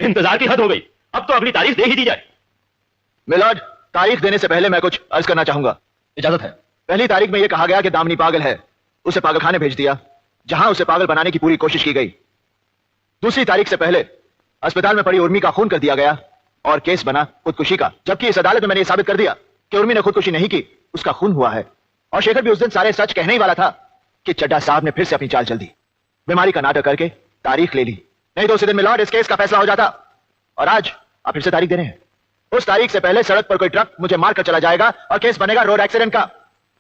इंतजार की हद हो गई, अब तो अगली तारीख दे ही दी जाए। मिलॉर्ड, तारीख देने से पहले मैं कुछ अर्ज करना चाहूंगा। इजाजत है। पहली तारीख में यह कहा गया कि दामिनी पागल है, उसे पागलखाने भेज दिया, जहां उसे पागल बनाने की पूरी कोशिश की गई। दूसरी तारीख से पहले अस्पताल में पड़ी उर्मी का खून कर दिया गया और केस बना खुदकुशी का, जबकि इस अदालत में मैंने साबित कर दिया कि उर्मी ने खुदकुशी नहीं की, उसका खून हुआ है। और शेखर भी उस दिन सारे सच कहने ही वाला था कि चड्ढा साहब ने फिर से अपनी चाल चल दी, बीमारी का नाटक करके तारीख ले ली। नहीं तो उसी दिन मिलॉर्ड इस केस का फैसला हो जाता। और आज आप फिर से तारीख दे रहे हैं। उस तारीख से पहले सड़क पर कोई ट्रक मुझे मारकर चला जाएगा और केस बनेगा रोड एक्सीडेंट का।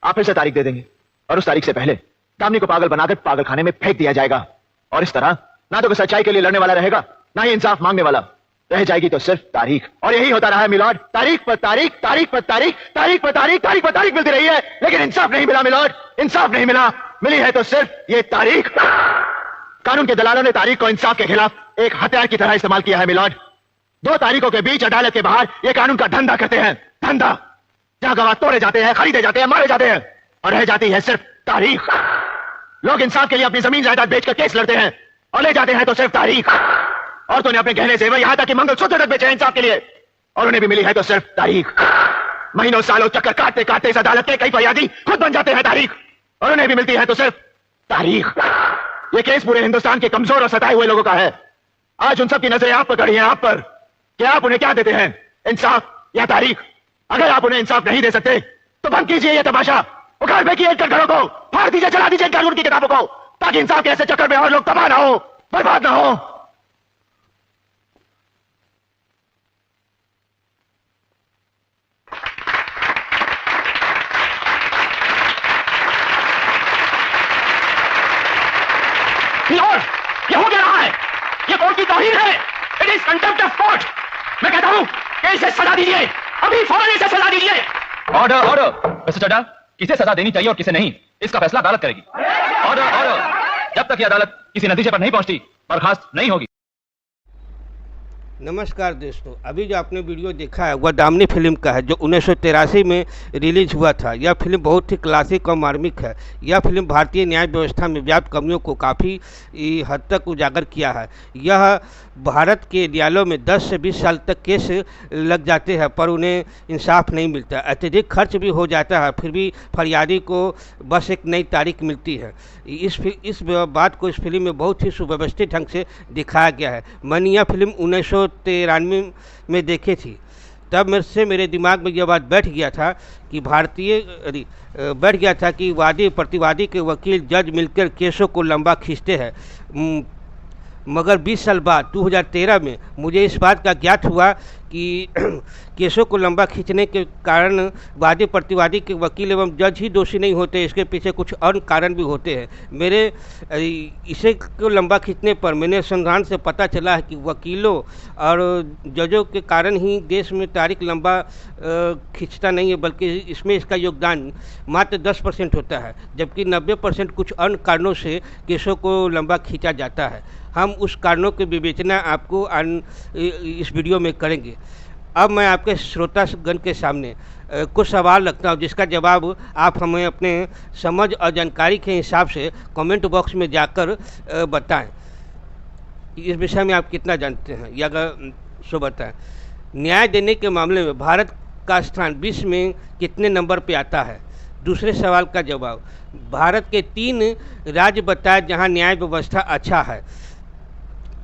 आप फिर से तारीख दे देंगे और उस तारीख से पहले दामिनी को पागल बनाकर पागलखाने में फेंक दिया जाएगा। और इस तरह ना तो कोई सच्चाई के लिए लड़ने वाला रहेगा, ना ही इंसाफ मांगने वाला। रह जाएगी तो सिर्फ तारीख। और यही होता रहा है मिलॉर्ड, तारीख पर तारीख, तारीख पर तारीख, तारीख पर तारीख, तारीख पर तारीख मिलती रही है, लेकिन इंसाफ नहीं मिला मिलॉर्ड, इंसाफ नहीं मिला। मिली है तो सिर्फ ये तारीख। कानून के दलालों ने तारीख को इंसाफ के खिलाफ एक हथियार की तरह इस्तेमाल किया है मिलॉर्ड। दो तारीखों के बीच अदालत के बाहर ये कानून का धंधा करते हैं, धंधा जहां गवाह तोड़े जाते हैं, खरीदे जाते हैं, मारे जाते हैं, और रह जाती है सिर्फ तारीख। लोग इंसाफ के लिए अपनी जमीन जायदाद बेचकर केस लड़ते हैं और ले जाते हैं तो सिर्फ तारीख। औरतों ने अपने गहने से यहां तक कि मंगलसूत्र तक बेचे इंसाफ के लिए, और उन्हें भी मिली है तो सिर्फ तारीख। महीनों सालों चक्कर काटते काटते इस अदालत के कई फरियादी खुद बन जाते हैं तारीख, और उन्हें भी मिलती है तो सिर्फ तारीख। ये केस पूरे हिंदुस्तान के कमजोर और सताए हुए लोगों का है। आज उन सब की नजरें आप पर खड़ी हैं, आप पर, कि आप उन्हें क्या देते हैं, इंसाफ या तारीख। अगर आप उन्हें इंसाफ नहीं दे सकते तो बंद कीजिए ये तमाशा, उखाड़ फेंकिए इनके घरों को, फाड़ दीजिए, जला दीजिए इन कानून की किताबों को, ताकि इंसाफ के ऐसे चक्कर में और लोग तबाह ना हो, बर्बाद ना हो। ये हो क्या रहा है? ये कोर्ट की तौहीन है। It is contempt of court. मैं कहता हूं कि इसे सजा दीजिए, अभी फौरन इसे सजा दीजिए। Order order. मिस्टर चड्ढा, किसे सजा देनी चाहिए और किसे नहीं, इसका फैसला अदालत करेगी। Order order. जब तक ये अदालत किसी नतीजे पर नहीं पहुंचती, बर्खास्त नहीं होगी। नमस्कार दोस्तों, अभी जो आपने वीडियो देखा है वह दामिनी फिल्म का है, जो 1983 में रिलीज हुआ था। यह फिल्म बहुत ही क्लासिक और मार्मिक है। यह फिल्म भारतीय न्याय व्यवस्था में व्याप्त कमियों को काफ़ी हद तक उजागर किया है। यह भारत के न्यायालयों में 10 से 20 साल तक केस लग जाते हैं पर उन्हें इंसाफ नहीं मिलता, अत्यधिक खर्च भी हो जाता है, फिर भी फरियादी को बस एक नई तारीख मिलती है। इस बात को इस फिल्म में बहुत ही सुव्यवस्थित ढंग से दिखाया गया है। मैंने यह फिल्म 1993 में देखी थी, तब मेरे दिमाग में यह बात बैठ गया था कि वादी प्रतिवादी के वकील जज मिलकर केसों को लंबा खींचते हैं। मगर 20 साल बाद 2013 में मुझे इस बात का ज्ञात हुआ कि केसों को लंबा खींचने के कारण वादी प्रतिवादी के वकील एवं जज ही दोषी नहीं होते, इसके पीछे कुछ और कारण भी होते हैं। इसे को लंबा खींचने पर मैंने अनुसंधान से पता चला है कि वकीलों और जजों के कारण ही देश में तारीख लंबा खींचता नहीं है, बल्कि इसमें इसका योगदान मात्र 10% होता है, जबकि 90% कुछ अन्य कारणों से केसों को लंबा खींचा जाता है। हम उस कारणों की विवेचना आपको इस वीडियो में करेंगे। अब मैं आपके श्रोतागण के सामने कुछ सवाल रखता हूं, जिसका जवाब आप हमें अपने समझ और जानकारी के हिसाब से कमेंट बॉक्स में जाकर बताएं। इस विषय में आप कितना जानते हैं या सो बताएं। न्याय देने के मामले में भारत का स्थान विश्व में कितने नंबर पे आता है? दूसरे सवाल का जवाब, भारत के 3 राज्य बताएं जहां न्याय व्यवस्था अच्छा है।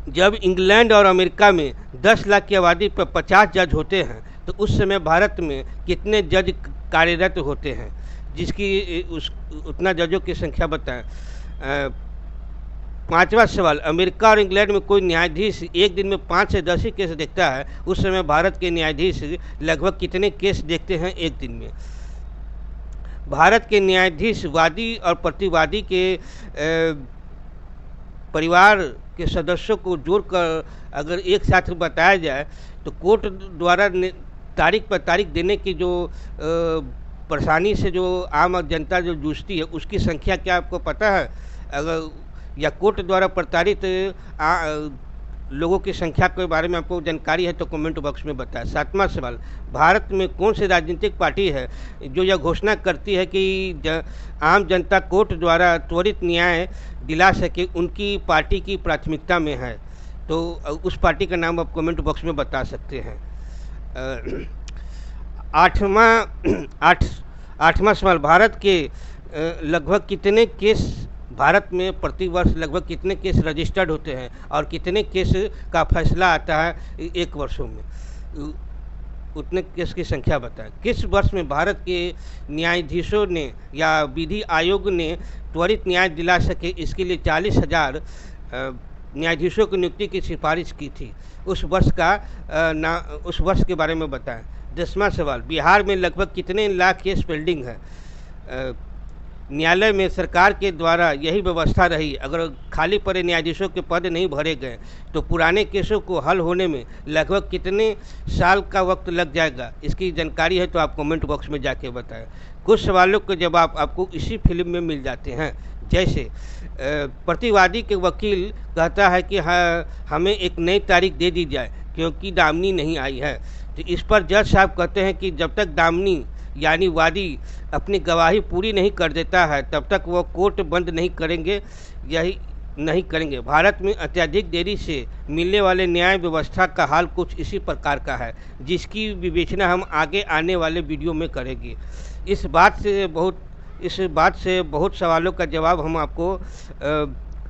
जब इंग्लैंड और अमेरिका में 10 लाख की आबादी पर 50 जज होते हैं तो उस समय भारत में कितने जज कार्यरत होते हैं, जिसकी उतना जजों की संख्या बताएं। 5वां सवाल, अमेरिका और इंग्लैंड में कोई न्यायाधीश एक दिन में 5 से 10 ही केस देखता है, उस समय भारत के न्यायाधीश लगभग कितने केस देखते हैं एक दिन में? भारत के न्यायाधीश वादी और प्रतिवादी के परिवार के सदस्यों को जोड़कर अगर एक साथ बताया जाए तो कोर्ट द्वारा तारीख पर तारीख देने की जो परेशानी से जो आम जनता जो जूझती है उसकी संख्या क्या आपको पता है? अगर या कोर्ट द्वारा प्रताड़ित लोगों की संख्या के बारे में आपको जानकारी है तो कमेंट बॉक्स में बताएं। 7वां सवाल, भारत में कौन सी राजनीतिक पार्टी है जो यह घोषणा करती है कि आम जनता कोर्ट द्वारा त्वरित न्याय दिला सके, उनकी पार्टी की प्राथमिकता में है? तो उस पार्टी का नाम आप कमेंट बॉक्स में बता सकते हैं। आठवां सवाल, भारत के लगभग कितने केस भारत में प्रतिवर्ष लगभग कितने केस रजिस्टर्ड होते हैं और कितने केस का फैसला आता है एक वर्षों में, उतने केस की संख्या बताएं। किस वर्ष में भारत के न्यायाधीशों ने या विधि आयोग ने त्वरित न्याय दिला सके इसके लिए 40,000 न्यायाधीशों की नियुक्ति की सिफारिश की थी, उस वर्ष के बारे में बताएं। 10वां सवाल, बिहार में लगभग कितने लाख केस पेंडिंग है। न्यायालय में सरकार के द्वारा यही व्यवस्था रही, अगर खाली पड़े न्यायाधीशों के पद नहीं भरे गए तो पुराने केसों को हल होने में लगभग कितने साल का वक्त लग जाएगा, इसकी जानकारी है तो आप कमेंट बॉक्स में जाके बताएं। कुछ सवालों के जवाब आपको इसी फिल्म में मिल जाते हैं, जैसे प्रतिवादी के वकील कहता है कि हमें एक नई तारीख दे दी जाए क्योंकि दामनी नहीं आई है, तो इस पर जज साहब कहते हैं कि जब तक दामनी यानी वादी अपनी गवाही पूरी नहीं कर देता है तब तक वो कोर्ट बंद नहीं करेंगे, यही नहीं करेंगे। भारत में अत्यधिक देरी से मिलने वाले न्याय व्यवस्था का हाल कुछ इसी प्रकार का है, जिसकी विवेचना हम आगे आने वाले वीडियो में करेंगे। इस बात से बहुत सवालों का जवाब हम आपको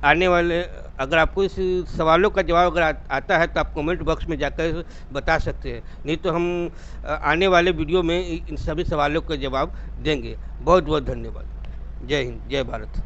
आने वाले, अगर आपको इस सवालों का जवाब अगर आता है तो आप कमेंट बॉक्स में जाकर बता सकते हैं, नहीं तो हम आने वाले वीडियो में इन सभी सवालों का जवाब देंगे। बहुत बहुत धन्यवाद। जय हिंद, जय भारत।